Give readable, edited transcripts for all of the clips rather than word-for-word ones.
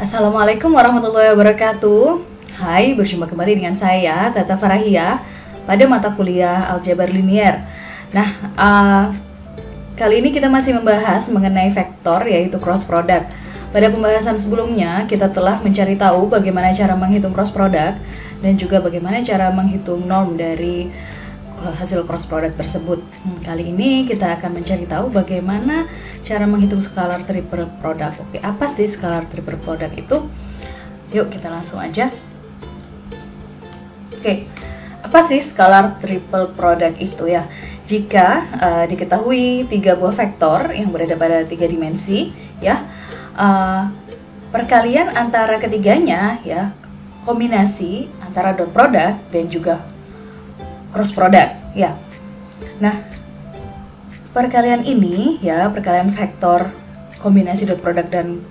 Assalamualaikum warahmatullahi wabarakatuh. Hai, berjumpa kembali dengan saya Tata Farahia pada mata kuliah Aljabar Linier. Nah, kali ini kita masih membahas mengenai vektor, yaitu cross product. Pada pembahasan sebelumnya, kita telah mencari tahu bagaimana cara menghitung cross product dan juga bagaimana cara menghitung norm dari hasil cross product tersebut. Kali ini kita akan mencari tahu bagaimana cara menghitung scalar triple product. Oke, apa sih scalar triple product itu? Yuk kita langsung aja. Oke, apa sih scalar triple product itu ya? Jika diketahui tiga buah vektor yang berada pada tiga dimensi, ya, perkalian antara ketiganya, ya, kombinasi antara dot product dan juga cross product, ya. Nah, perkalian ini, ya, perkalian vektor kombinasi dot product dan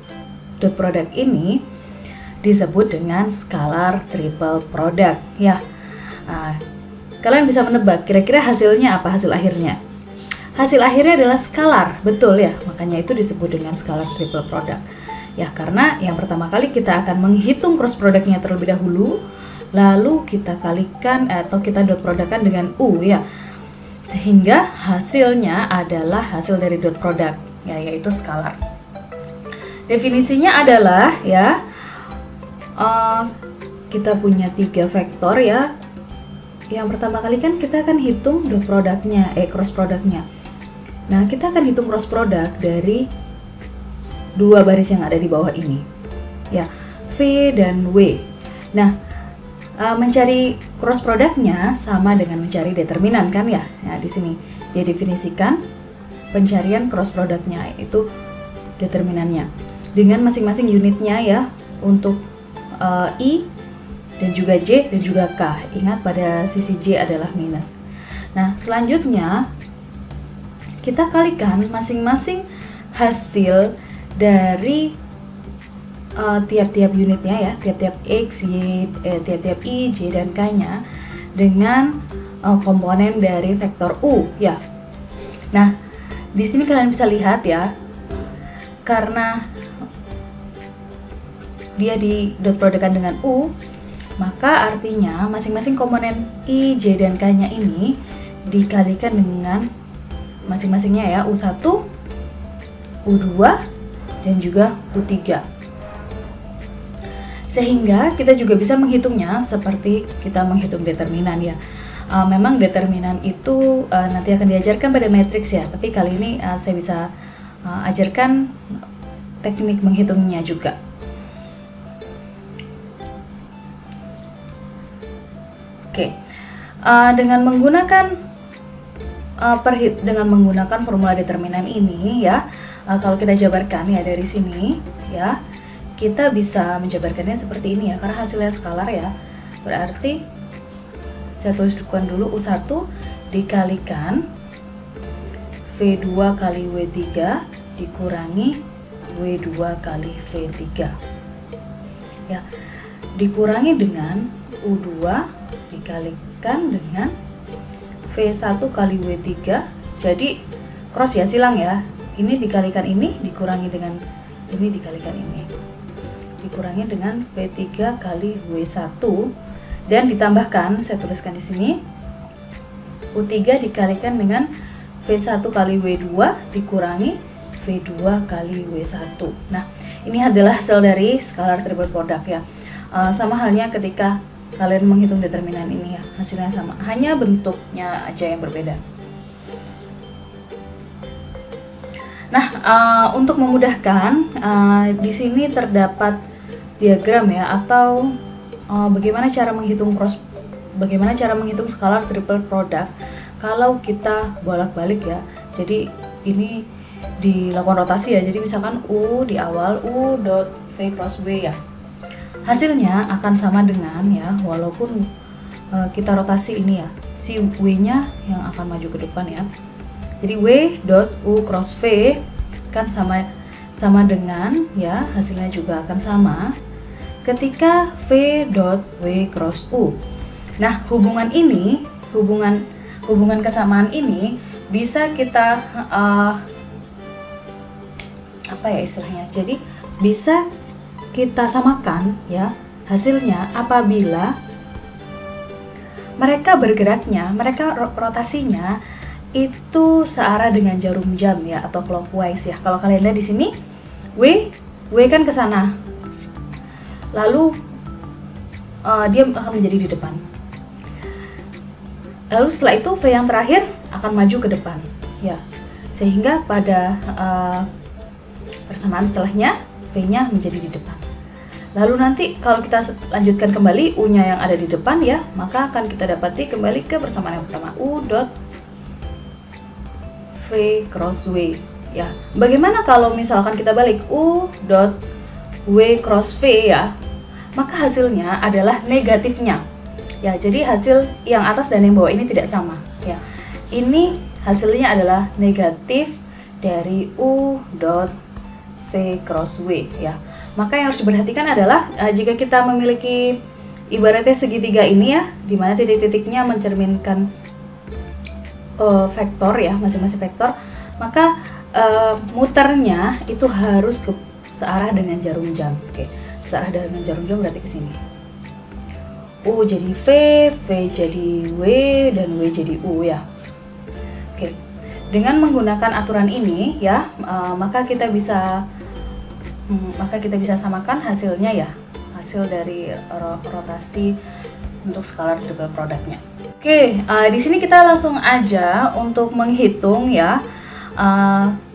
dot product ini disebut dengan scalar triple product, ya. Kalian bisa menebak kira-kira hasilnya apa, hasil akhirnya? Hasil akhirnya adalah skalar, betul ya. Makanya itu disebut dengan scalar triple product. Ya, karena yang pertama kali kita akan menghitung cross productnya terlebih dahulu, lalu kita kalikan atau kita dot productkan dengan U, ya, sehingga hasilnya adalah hasil dari dot product, ya, yaitu skalar. Definisinya adalah, ya, kita punya tiga vektor, ya. Yang pertama kali kan kita akan hitung dot productnya, cross productnya. Nah, kita akan hitung cross product dari dua baris yang ada di bawah ini, ya, V dan W. Nah, mencari cross productnya sama dengan mencari determinan, kan, ya. Nah, di sini dia definisikan pencarian cross productnya itu determinannya dengan masing-masing unitnya, ya, untuk I dan juga J dan juga K. Ingat pada sisi J adalah minus. Nah, selanjutnya kita kalikan masing-masing hasil dari tiap-tiap unitnya, ya, tiap-tiap X, Y, tiap-tiap I, J, dan K-nya dengan komponen dari vektor U, ya. Nah, di sini kalian bisa lihat, ya, karena dia di dot productkan dengan U, maka artinya masing-masing komponen I, J, dan K-nya ini dikalikan dengan masing-masingnya, ya, U1, U2, dan juga U3. Sehingga kita juga bisa menghitungnya seperti kita menghitung determinan, ya. Memang determinan itu nanti akan diajarkan pada matriks, ya, tapi kali ini saya bisa ajarkan teknik menghitungnya juga. Oke, dengan menggunakan formula determinan ini, ya, kalau kita jabarkan, ya, dari sini, ya, kita bisa menjabarkannya seperti ini, ya, karena hasilnya skalar, ya. Berarti saya tuliskan dulu U1 dikalikan V2 kali W3 dikurangi W2 kali V3, ya, dikurangi dengan U2 dikalikan dengan V1 kali W3. Jadi cross, ya, silang, ya. Ini dikalikan ini dikurangi dengan ini dikalikan ini, dikurangi dengan V3 kali W1 dan ditambahkan, saya tuliskan di sini, U3 dikalikan dengan V1 kali W2 dikurangi V2 kali W1. Nah, ini adalah hasil dari scalar triple product, ya. Sama halnya ketika kalian menghitung determinan ini, ya, hasilnya sama, hanya bentuknya aja yang berbeda. Nah, untuk memudahkan, di sini terdapat diagram, ya, atau bagaimana cara menghitung scalar triple product kalau kita bolak-balik, ya. Jadi ini dilakukan rotasi, ya. Jadi misalkan U di awal, U dot V cross W, ya. Hasilnya akan sama dengan, ya, walaupun kita rotasi ini, ya, si W-nya yang akan maju ke depan, ya. Jadi W dot U cross V kan sama dengan, ya, hasilnya juga akan sama ketika V dot W cross U. Nah, hubungan kesamaan ini bisa kita apa ya istilahnya? Jadi bisa kita samakan ya hasilnya apabila mereka bergeraknya, mereka rotasinya itu searah dengan jarum jam ya, atau clockwise ya. Kalau kalian lihat di sini, W kan ke sana, lalu dia akan menjadi di depan. Lalu setelah itu V yang terakhir akan maju ke depan ya, sehingga pada persamaan setelahnya V-nya menjadi di depan. Lalu nanti kalau kita lanjutkan kembali U-nya yang ada di depan ya, maka akan kita dapati kembali ke persamaan yang pertama, U dot V cross W ya. Bagaimana kalau misalkan kita balik U dot W cross V ya, maka hasilnya adalah negatifnya ya. Jadi hasil yang atas dan yang bawah ini tidak sama ya. Ini hasilnya adalah negatif dari U dot V cross W ya. Maka yang harus diperhatikan adalah jika kita memiliki ibaratnya segitiga ini ya, dimana titik-titiknya mencerminkan vektor ya, masing-masing vektor, maka muternya itu harus searah dengan jarum jam. Oke, searah dengan jarum jam berarti ke sini. U jadi V, V jadi W, dan W jadi U ya. Oke, dengan menggunakan aturan ini ya, maka kita bisa samakan hasilnya ya, hasil dari rotasi untuk scalar triple produknya. Oke, di sini kita langsung aja untuk menghitung ya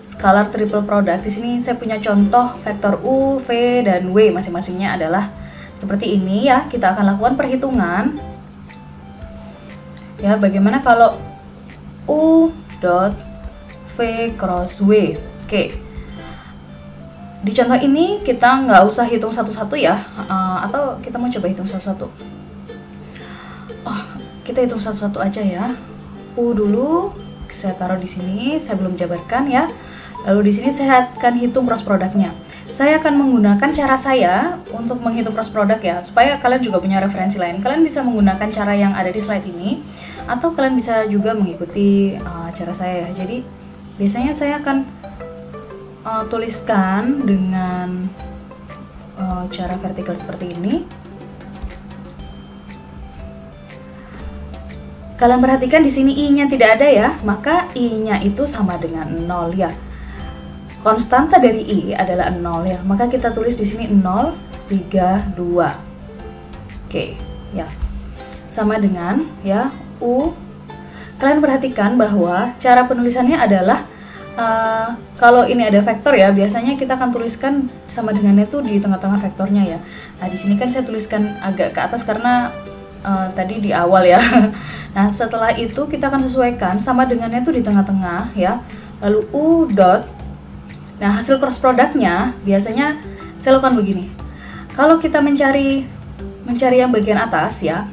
scalar triple product. Di sini saya punya contoh vektor U, V, dan W masing-masingnya adalah seperti ini ya. Kita akan lakukan perhitungan ya, bagaimana kalau U dot V cross W. Oke, di contoh ini kita nggak usah hitung satu-satu ya, atau kita mau coba hitung satu-satu. Oh, kita hitung satu-satu aja ya. U dulu saya taruh di sini, saya belum jabarkan ya. Lalu di sini saya akan hitung cross produknya. Saya akan menggunakan cara saya untuk menghitung cross product ya, supaya kalian juga punya referensi lain. Kalian bisa menggunakan cara yang ada di slide ini, atau kalian bisa juga mengikuti cara saya ya. Jadi biasanya saya akan tuliskan dengan cara vertikal seperti ini. Kalian perhatikan di sini I-nya tidak ada ya, maka I-nya itu sama dengan 0 ya. Konstanta dari I adalah 0 ya, maka kita tulis di sini 0, 3, 2. Oke, ya. Sama dengan ya U. Kalian perhatikan bahwa cara penulisannya adalah kalau ini ada vektor ya, biasanya kita akan tuliskan sama dengannya tuh di tengah-tengah vektornya ya. Nah, di sini kan saya tuliskan agak ke atas karena tadi di awal ya. Nah, setelah itu kita akan sesuaikan sama dengannya tuh di tengah-tengah ya. Lalu U dot. Nah, hasil cross produknya biasanya saya lakukan begini. Kalau kita mencari yang bagian atas ya,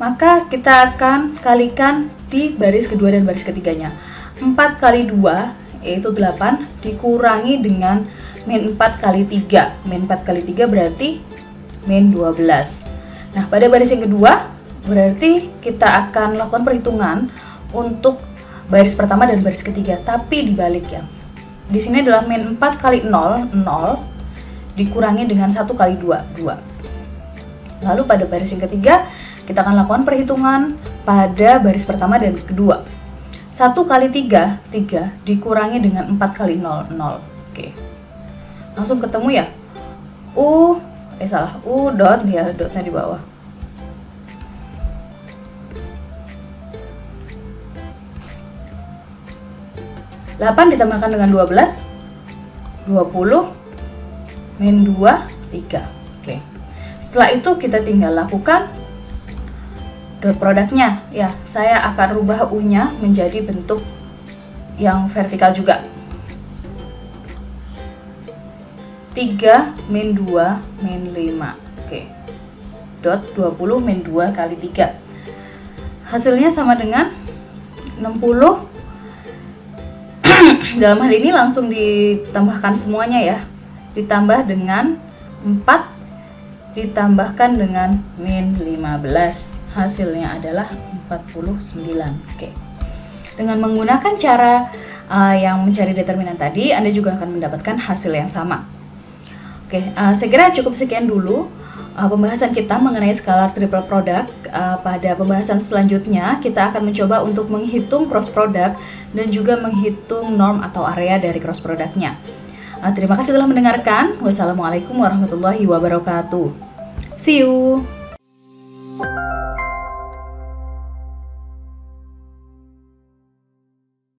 maka kita akan kalikan di baris kedua dan baris ketiganya. 4 kali 2 yaitu 8 dikurangi dengan min 4 kali 3. Min 4 kali 3 berarti min 12. Nah, pada baris yang kedua berarti kita akan lakukan perhitungan untuk baris pertama dan baris ketiga, tapi dibalik ya. Di sini adalah min 4 kali 0, 0 dikurangi dengan 1 kali 2, 2. Lalu pada baris yang ketiga kita akan lakukan perhitungan pada baris pertama dan kedua. 1 kali 3, 3 dikurangi dengan 4 kali 0, 0. Oke. Langsung ketemu ya. U dot ya, dotnya di bawah. Delapan ditambahkan dengan 12, 20, min 2, 3. Oke. Setelah itu kita tinggal lakukan dot produknya ya. Saya akan rubah U-nya menjadi bentuk yang vertikal juga. 3 min 2 min 5. Oke. Dot 20 min 2 kali 3. Hasilnya sama dengan 60. Dalam hal ini langsung ditambahkan semuanya ya. Ditambah dengan 4 ditambahkan dengan min 15, hasilnya adalah 49. Oke. Dengan menggunakan cara yang mencari determinan tadi, Anda juga akan mendapatkan hasil yang sama. Oke, saya kira cukup sekian dulu pembahasan kita mengenai scalar triple product. Pada pembahasan selanjutnya kita akan mencoba untuk menghitung cross product dan juga menghitung norm atau area dari cross productnya. Terima kasih telah mendengarkan. Wassalamualaikum warahmatullahi wabarakatuh. See you.